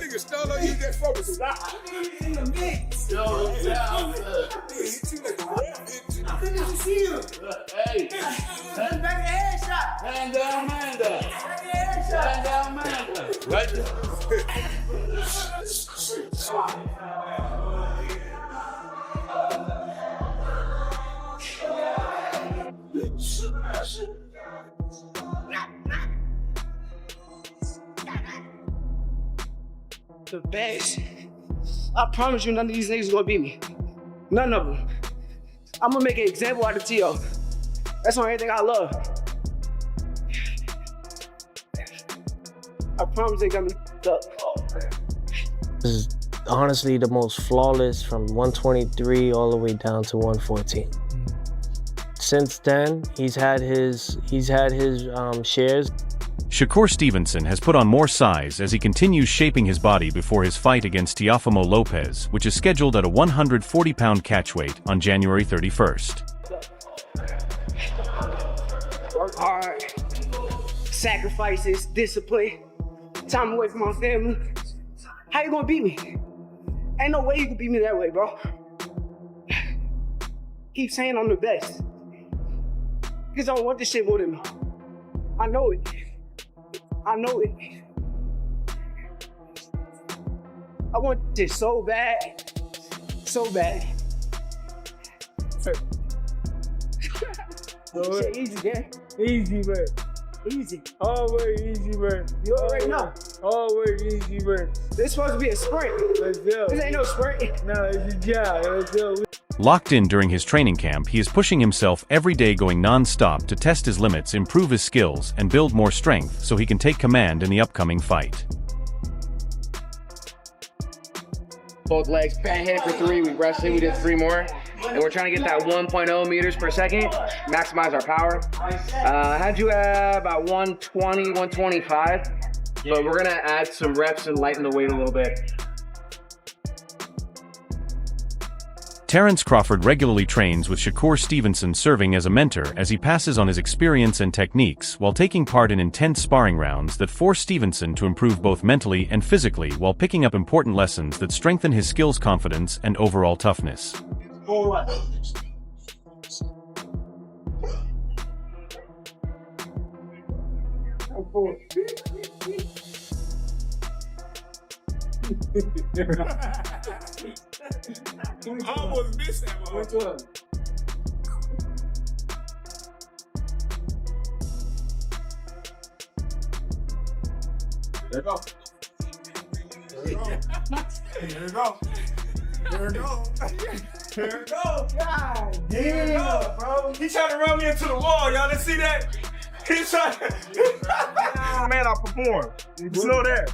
nigga stole on you that focus. In the mix. Yo, yeah, I'm good. Hit you like a rap hit. I think it's a seal. Hey, Back the headshot. hand down, man down. Back the headshot. Hand down, man down. Right there. The best. I promise you, none of these niggas gonna beat me. None of them. I'm gonna make an example out of Tio. That's the only thing I love. I promise they got me up. This is honestly the most flawless from 123 all the way down to 114. Since then, he's had his shares. Shakur Stevenson has put on more size as he continues shaping his body before his fight against Teofimo Lopez, which is scheduled at a 140-pound catchweight on January 31st. Work hard, sacrifices, discipline, time away from my family. How you gonna beat me? Ain't no way you can beat me that way, bro. Keep saying I'm the best. Because I don't want this shit more than me. I know it. I know it. I want this so bad. So bad. Shit easy, man. Easy, man. Easy. Always easy, man. You already know. Always easy, man. This supposed to be a sprint. Let's go. This ain't no sprint. No, it's a job. Let's go. Locked in during his training camp, he is pushing himself every day, going non-stop to test his limits, improve his skills, and build more strength so he can take command in the upcoming fight. Both legs, back hit for 3, we rested, we did 3 more. And we're trying to get that 1.0 meters per second, maximize our power. Had you at about 120, 125, but we're gonna add some reps and lighten the weight a little bit. Terrence Crawford regularly trains with Shakur Stevenson, serving as a mentor as he passes on his experience and techniques while taking part in intense sparring rounds that force Stevenson to improve both mentally and physically while picking up important lessons that strengthen his skills, confidence, and overall toughness. I almost missed that one. Which one? There you go. There you go. There you go. There you go. There you go. God There you go, bro. He trying to run me into the wall, y'all. Didn't see that? He's trying Man, I performed. You know that.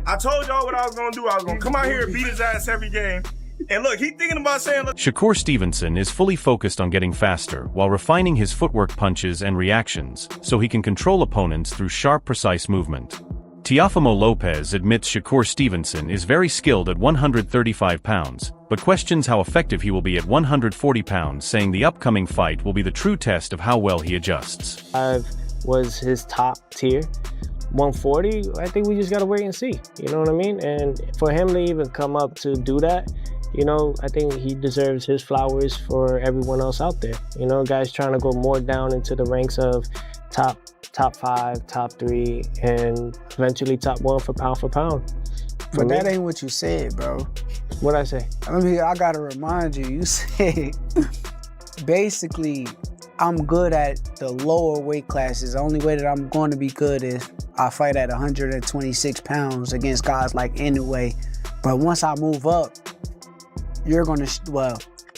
I told y'all what I was gonna do. I was gonna come out here and beat his ass every game. And look, he thinking about saying, look. Shakur Stevenson is fully focused on getting faster while refining his footwork, punches, and reactions so he can control opponents through sharp, precise movement. Teofimo Lopez admits Shakur Stevenson is very skilled at 135 pounds, but questions how effective he will be at 140 pounds, saying the upcoming fight will be the true test of how well he adjusts. 5 was his top tier. 140, I think we just gotta wait and see, you know what I mean? And for him to even come up to do that, you know, I think he deserves his flowers for everyone else out there. You know, guys trying to go more down into the ranks of top 5, top 3, and eventually top 1 for pound. But that ain't what you said, bro. What'd I say? I gotta remind you, you said basically I'm good at the lower weight classes. The only way that I'm going to be good is I fight at 126 pounds against guys like Inoue. But once I move up, you're gonna,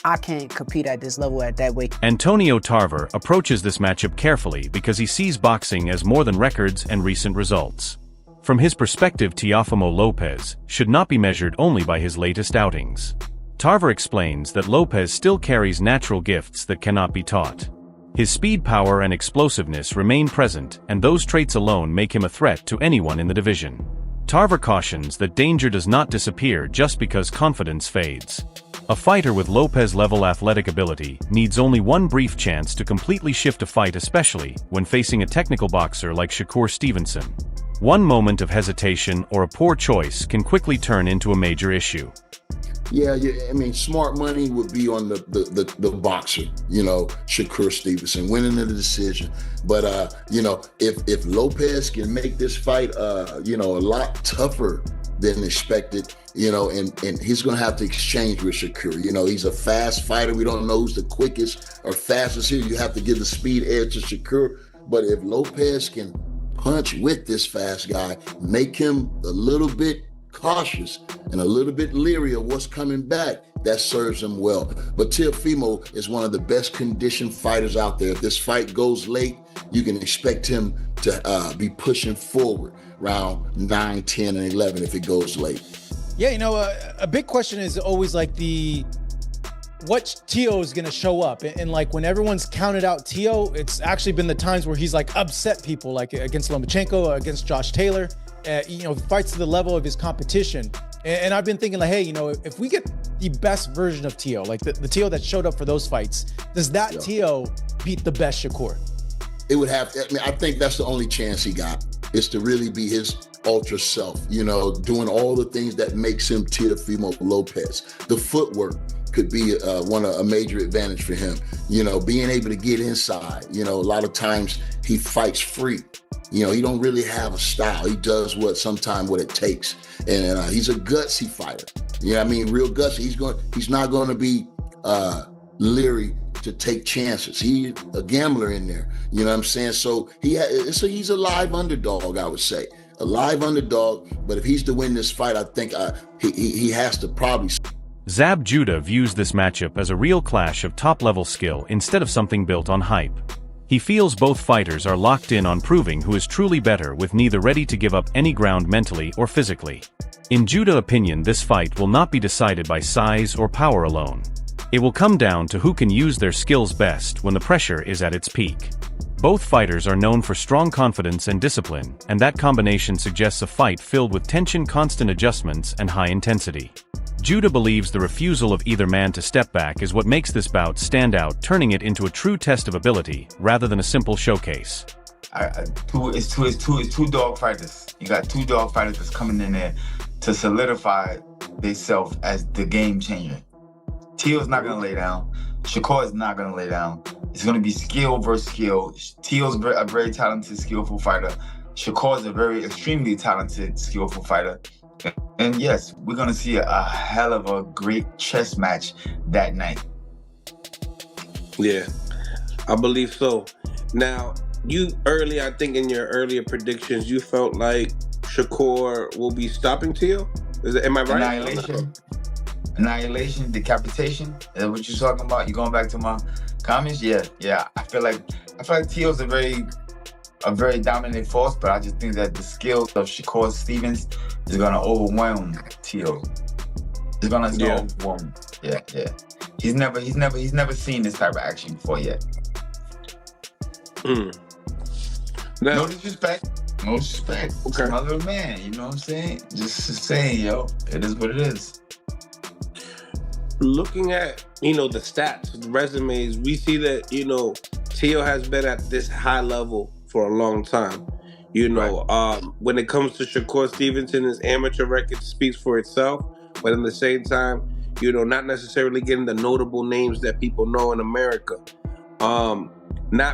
I can't compete at this level at that weight. Antonio Tarver approaches this matchup carefully because he sees boxing as more than records and recent results. From his perspective, Teofimo Lopez should not be measured only by his latest outings. Tarver explains that Lopez still carries natural gifts that cannot be taught. His speed, power, and explosiveness remain present, and those traits alone make him a threat to anyone in the division. Tarver cautions that danger does not disappear just because confidence fades. A fighter with Lopez-level athletic ability needs only one brief chance to completely shift a fight, especially when facing a technical boxer like Shakur Stevenson. One moment of hesitation or a poor choice can quickly turn into a major issue. Yeah, I mean, smart money would be on the boxer, Shakur Stevenson, winning the decision. But, if Lopez can make this fight, a lot tougher than expected, and he's going to have to exchange with Shakur. He's a fast fighter. We don't know who's the quickest or fastest here. You have to give the speed edge to Shakur. But if Lopez can punch with this fast guy, make him a little bit cautious and a little bit leery of what's coming back, that serves him well. But Teofimo is one of the best conditioned fighters out there. If this fight goes late, you can expect him to be pushing forward round 9, 10, and 11 if it goes late. Yeah, a big question is always like what Teo is going to show up. And like when everyone's counted out Teo, it's actually been the times where he's like upset people, like against Lomachenko, against Josh Taylor, fights to the level of his competition. And I've been thinking like, hey, if we get the best version of Teo, like the Teo that showed up for those fights, does that Teo beat the best Shakur? It would have, I think that's the only chance he got, is to really be his ultra self, doing all the things that makes him Teofimo Lopez. The footwork could be a major advantage for him. Being able to get inside. A lot of times he fights free. He don't really have a style. He does what it takes. And he's a gutsy fighter. Real gutsy. He's not going to be leery to take chances. He's a gambler in there. You know what I'm saying? So he's a live underdog, I would say. A live underdog. But if he's to win this fight, I think he has to probably. Zab Judah views this matchup as a real clash of top-level skill instead of something built on hype. He feels both fighters are locked in on proving who is truly better, with neither ready to give up any ground mentally or physically. In Judah's opinion, this fight will not be decided by size or power alone. It will come down to who can use their skills best when the pressure is at its peak. Both fighters are known for strong confidence and discipline, and that combination suggests a fight filled with tension, constant adjustments, and high intensity. Judah believes the refusal of either man to step back is what makes this bout stand out, turning it into a true test of ability rather than a simple showcase. It's two dog fighters. You got two dog fighters that's coming in there to solidify themselves as the game changer. Teo's not gonna lay down. Shakur is not gonna lay down. It's gonna be skill versus skill. Teo's a very talented, skillful fighter. Shakur is a very extremely talented, skillful fighter. And yes, we're gonna see a hell of a great chess match that night. Yeah, I believe so. Now, I think in your earlier predictions, you felt like Shakur will be stopping Teo. Am I right? Annihilation, decapitation. Is that what you're talking about? You going back to my comments? Yeah. I feel like Teo's a very dominant force, but I just think that the skills of Shakur Stevenson is gonna overwhelm Teo. It's gonna overwhelm. Yeah. He's never seen this type of action before yet. Now, no disrespect. Okay. My little man, you know what I'm saying? Just saying, yo, it is what it is. Looking at, the stats, the resumes, we see that, Teo has been at this high level for a long time. When it comes to Shakur Stevenson, his amateur record speaks for itself, but at the same time, not necessarily getting the notable names that people know in America.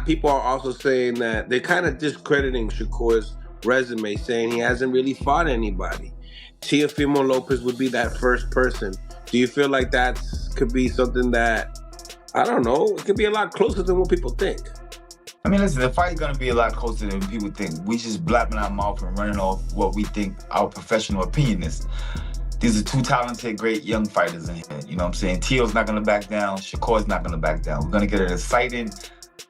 People are also saying that they're kind of discrediting Shakur's resume, saying he hasn't really fought anybody. Teofimo Lopez would be that first person. Do you feel like that could be something that, I don't know, it could be a lot closer than what people think? I mean, listen, the fight's gonna be a lot closer than people think. We just blabbing our mouth and running off what we think our professional opinion is. These are two talented, great young fighters in here. You know what I'm saying? Teo's not gonna back down. Shakur's not gonna back down. We're gonna get an exciting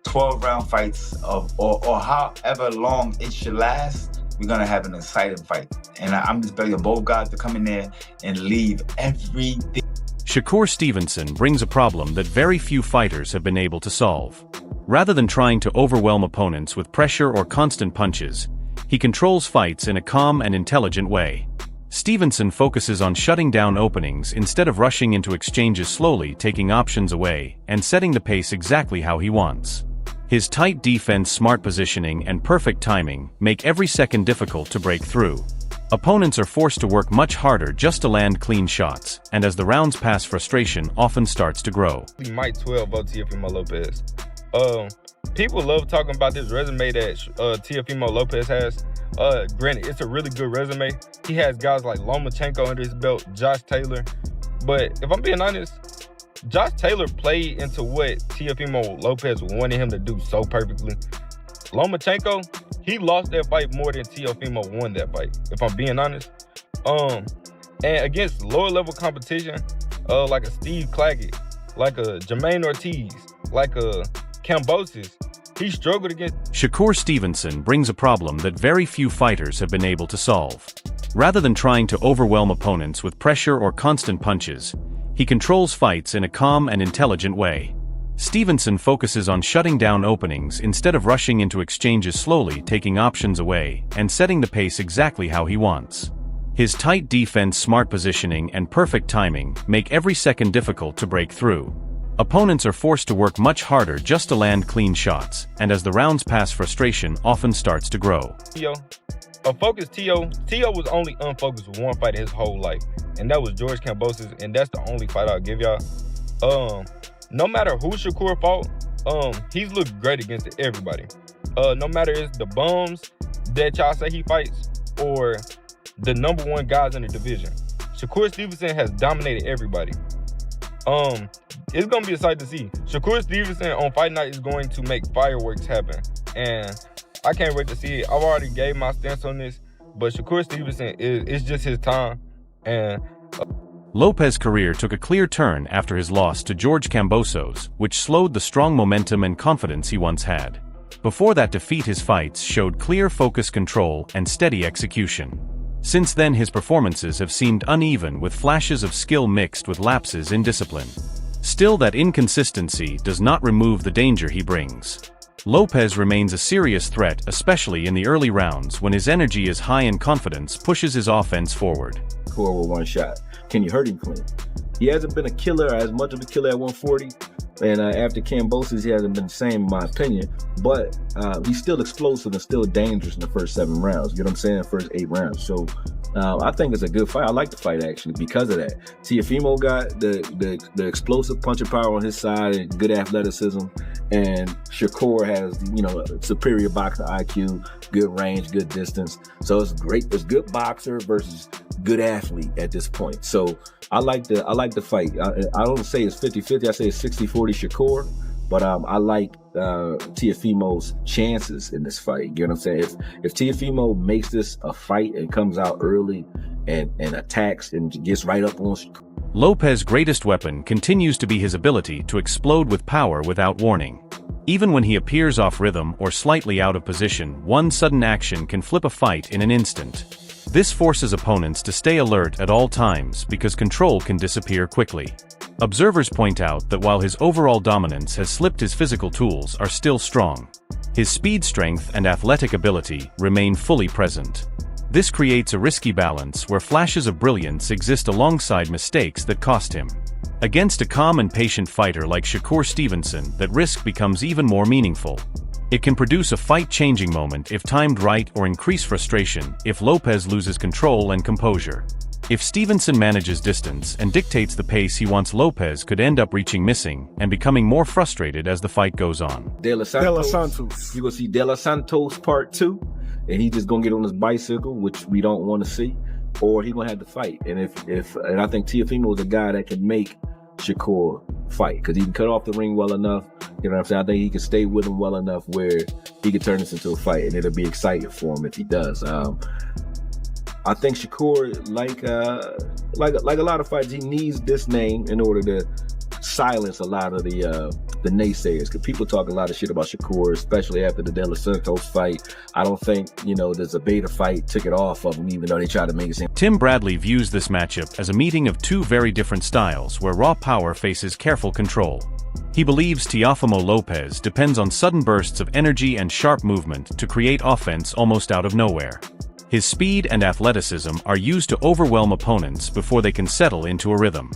12-round fights or however long it should last. We're gonna have an exciting fight. And I'm just begging both guys to come in there and leave everything. Shakur Stevenson brings a problem that very few fighters have been able to solve. Rather than trying to overwhelm opponents with pressure or constant punches, he controls fights in a calm and intelligent way. Stevenson focuses on shutting down openings instead of rushing into exchanges, slowly taking options away and setting the pace exactly how he wants. His tight defense, smart positioning, and perfect timing make every second difficult to break through. Opponents are forced to work much harder just to land clean shots, and as the rounds pass, frustration often starts to grow. Mike 12 vote Teofimo Lopez. People love talking about this resume that Teofimo Lopez has. Granted, it's a really good resume. He has guys like Lomachenko under his belt, Josh Taylor. But if I'm being honest, Josh Taylor played into what Teofimo Lopez wanted him to do so perfectly. Lomachenko, he lost that fight more than Teofimo won that fight, if I'm being honest. And against lower level competition, like a Steve Claggett, like a Jermaine Ortiz, like a Kambosos, he struggled against. Shakur Stevenson brings a problem that very few fighters have been able to solve. Rather than trying to overwhelm opponents with pressure or constant punches, he controls fights in a calm and intelligent way. Stevenson focuses on shutting down openings instead of rushing into exchanges, slowly taking options away and setting the pace exactly how he wants. His tight defense, smart positioning, and perfect timing make every second difficult to break through. Opponents are forced to work much harder just to land clean shots, and as the rounds pass, frustration often starts to grow. Teo was only unfocused with one fight his whole life, and that was George Kambosos, and that's the only fight I'll give y'all. No matter who Shakur fought, he's looked great against everybody. No matter it's the bums that y'all say he fights or the number one guys in the division, Shakur Stevenson has dominated everybody. It's gonna be a sight to see. Shakur Stevenson on fight night is going to make fireworks happen, and I can't wait to see it. I've already gave my stance on this, but Shakur Stevenson it's just his time. And Lopez's career took a clear turn after his loss to George Kambosos, which slowed the strong momentum and confidence he once had. Before that defeat, his fights showed clear focus, control, and steady execution. Since then, his performances have seemed uneven, with flashes of skill mixed with lapses in discipline. Still, that inconsistency does not remove the danger he brings. Lopez remains a serious threat, especially in the early rounds when his energy is high and confidence pushes his offense forward. Core with one shot. Can you hurt him clean? He hasn't been a killer, as much of a killer at 140. And after Kambosos, he hasn't been the same, in my opinion. But he's still explosive and still dangerous in the first 7 rounds. You know what I'm saying? First 8 rounds. So I think it's a good fight. I like the fight, actually, because of that. Teofimo got the explosive punching power on his side and good athleticism. And Shakur has, superior boxing IQ, good range, good distance. So it's great. It's good boxer versus good athlete at this point. So I like the fight. I don't say it's 50-50. I say it's 60-40 Shakur. But I like Teofimo's chances in this fight. You know what I'm saying? If Teofimo makes this a fight and comes out early and attacks and gets right up on Shakur. Lopez's greatest weapon continues to be his ability to explode with power without warning. Even when he appears off rhythm or slightly out of position, one sudden action can flip a fight in an instant. This forces opponents to stay alert at all times because control can disappear quickly. Observers point out that while his overall dominance has slipped, his physical tools are still strong. His speed, strength, and athletic ability remain fully present. This creates a risky balance where flashes of brilliance exist alongside mistakes that cost him. Against a calm and patient fighter like Shakur Stevenson, that risk becomes even more meaningful. It can produce a fight-changing moment if timed right, or increase frustration if Lopez loses control and composure. If Stevenson manages distance and dictates the pace he wants, Lopez could end up reaching missing and becoming more frustrated as the fight goes on. De Los Santos. You're going to see De Los Santos Part 2, and he's just going to get on his bicycle, which we don't want to see, or he's going to have to fight. And and I think Teofimo is a guy that can make Shakur fight, because he can cut off the ring well enough. You know what I'm saying? I think he can stay with him well enough where he can turn this into a fight, and it'll be exciting for him if he does. I think Shakur, like a lot of fights, he needs this name in order to silence a lot of the naysayers. Because people talk a lot of shit about Shakur, especially after the De Los Santos fight. I don't think, there's a beta fight took it off of him, even though they tried to make it seem. Tim Bradley views this matchup as a meeting of two very different styles where raw power faces careful control. He believes Teofimo Lopez depends on sudden bursts of energy and sharp movement to create offense almost out of nowhere. His speed and athleticism are used to overwhelm opponents before they can settle into a rhythm.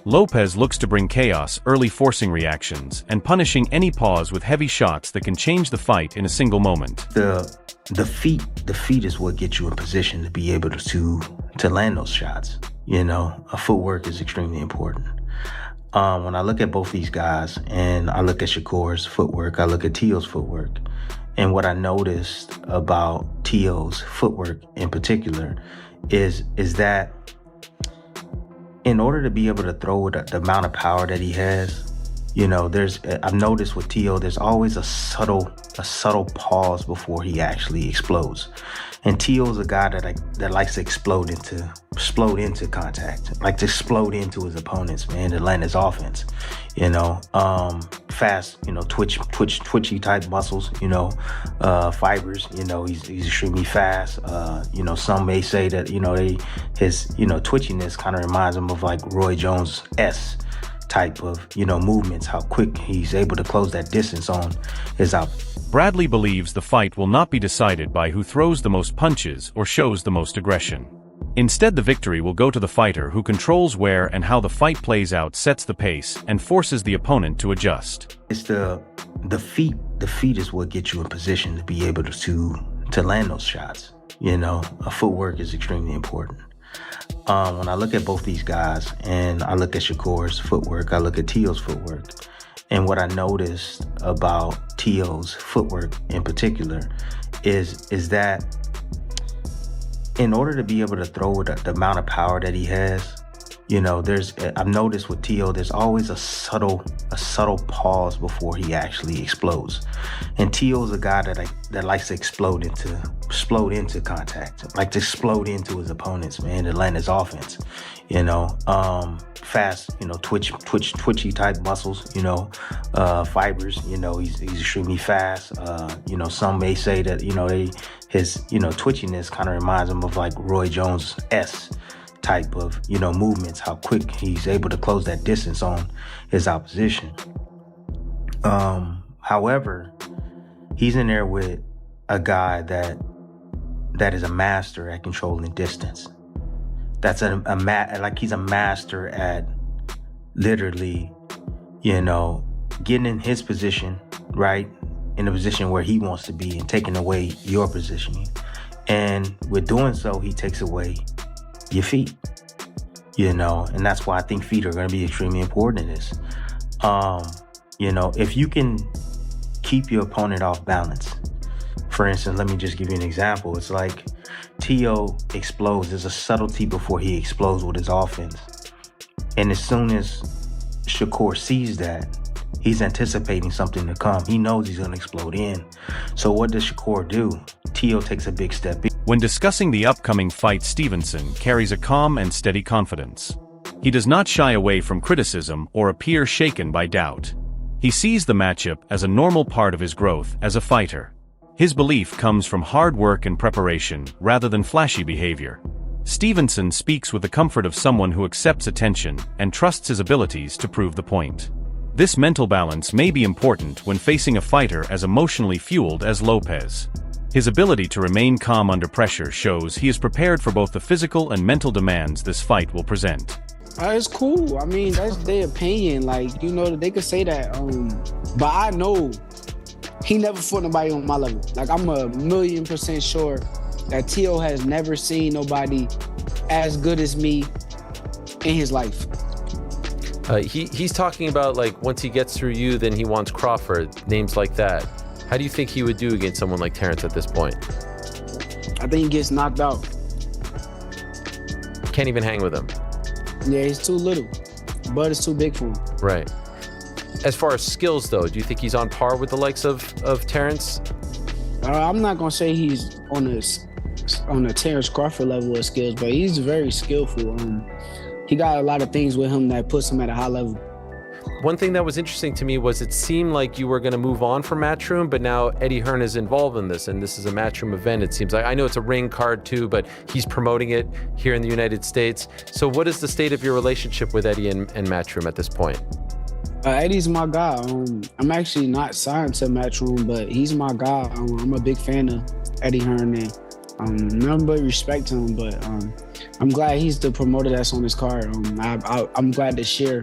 Lopez looks to bring chaos, early forcing reactions, and punishing any pause with heavy shots that can change the fight in a single moment. The feet is what gets you in position to be able to land those shots. You know, footwork is extremely important. When I look at both these guys, and I look at Shakur's footwork, I look at Teo's footwork, and what I noticed about Teo's footwork in particular is that in order to be able to throw with the amount of power that he has, you know, I've noticed with Teo, there's always a subtle pause before he actually explodes. And Teo's a guy that likes to explode into contact, like to explode into his opponents, man, to land his offense. You know, fast, you know, twitchy type muscles, you know, fibers, you know, he's extremely fast. You know, some may say that, you know, his twitchiness kind of reminds him of like Roy Jones-esque type of, you know, movements, how quick he's able to close that distance on his out. Bradley believes the fight will not be decided by who throws the most punches or shows the most aggression. Instead, the victory will go to the fighter who controls where and how the fight plays out, sets the pace, and forces the opponent to adjust. It's the feet is what gets you in position to be able to land those shots. You know, footwork is extremely important. When I look at both these guys, and I look at Shakur's footwork, I look at Teo's footwork, and what I noticed about Teo's footwork in particular is that in order to be able to throw with the amount of power that he has, you know, I've noticed with Teo, there's always a subtle pause before he actually explodes. And Teo's a guy that likes to explode into contact, like to explode into his opponents, man, to land his offense. You know, fast, you know, twitchy type muscles, you know, fibers, you know, he's extremely fast. You know, some may say that, you know, his twitchiness kind of reminds him of like Roy Jones-esque type of, you know, movements, how quick he's able to close that distance on his opposition. However, he's in there with a guy that is a master at controlling distance. That's like he's a master at literally, you know, getting in his position, right, in a position where he wants to be and taking away your positioning. And with doing so, he takes away your feet, you know, and that's why I think feet are going to be extremely important in this. You know, if you can keep your opponent off balance, for instance, let me just give you an example. It's like Teo explodes. There's a subtlety before he explodes with his offense. And as soon as Shakur sees that, he's anticipating something to come. He knows he's going to explode in. So what does Shakur do? Teo takes a big step in. When discussing the upcoming fight, Stevenson carries a calm and steady confidence. He does not shy away from criticism or appear shaken by doubt. He sees the matchup as a normal part of his growth as a fighter. His belief comes from hard work and preparation rather than flashy behavior. Stevenson speaks with the comfort of someone who accepts attention and trusts his abilities to prove the point. This mental balance may be important when facing a fighter as emotionally fueled as Lopez. His ability to remain calm under pressure shows he is prepared for both the physical and mental demands this fight will present. It's cool. I mean, that's their opinion. Like, you know, they could say that. But I know he never fought nobody on my level. Like, I'm 1,000,000% sure that Teo has never seen nobody as good as me in his life. He's talking about, like, once he gets through you, then he wants Crawford, names like that. How do you think he would do against someone like Terrence at this point? I think he gets knocked out. Can't even hang with him. Yeah, he's too little. Bud is too big for him. Right. As far as skills, though, do you think he's on par with the likes of Terrence? I'm not going to say he's on the Terrence Crawford level of skills, but he's very skillful. He got a lot of things with him that puts him at a high level. One thing that was interesting to me was it seemed like you were going to move on from Matchroom, but now Eddie Hearn is involved in this, and this is a Matchroom event, it seems like. I know it's a ring card too, but he's promoting it here in the United States. So what is the state of your relationship with Eddie and Matchroom at this point? Eddie's my guy. I'm actually not signed to Matchroom, but he's my guy. I'm a big fan of Eddie Hearn, and nothing but respect to him, but I'm glad he's the promoter that's on his card. I'm glad to share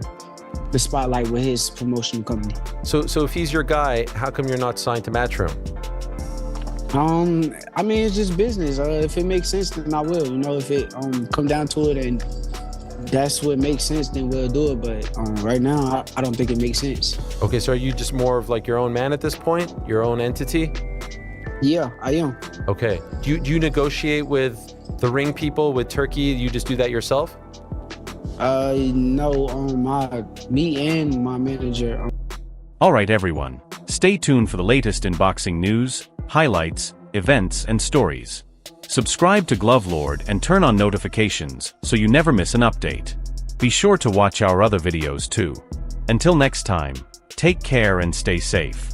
the spotlight with his promotional company. So if he's your guy, how come you're not signed to Matchroom? I mean, it's just business. If it makes sense, then I will. You know, if it come down to it and that's what makes sense, then we'll do it. But right now, I don't think it makes sense. Okay, so are you just more of like your own man at this point? Your own entity? Yeah, I am. Okay. Do you negotiate with the ring people, with Turkey? You just do that yourself? No, me and my manager. Alright everyone, stay tuned for the latest in boxing news, highlights, events, and stories. Subscribe to Glove Lord and turn on notifications so you never miss an update. Be sure to watch our other videos too. Until next time, take care and stay safe.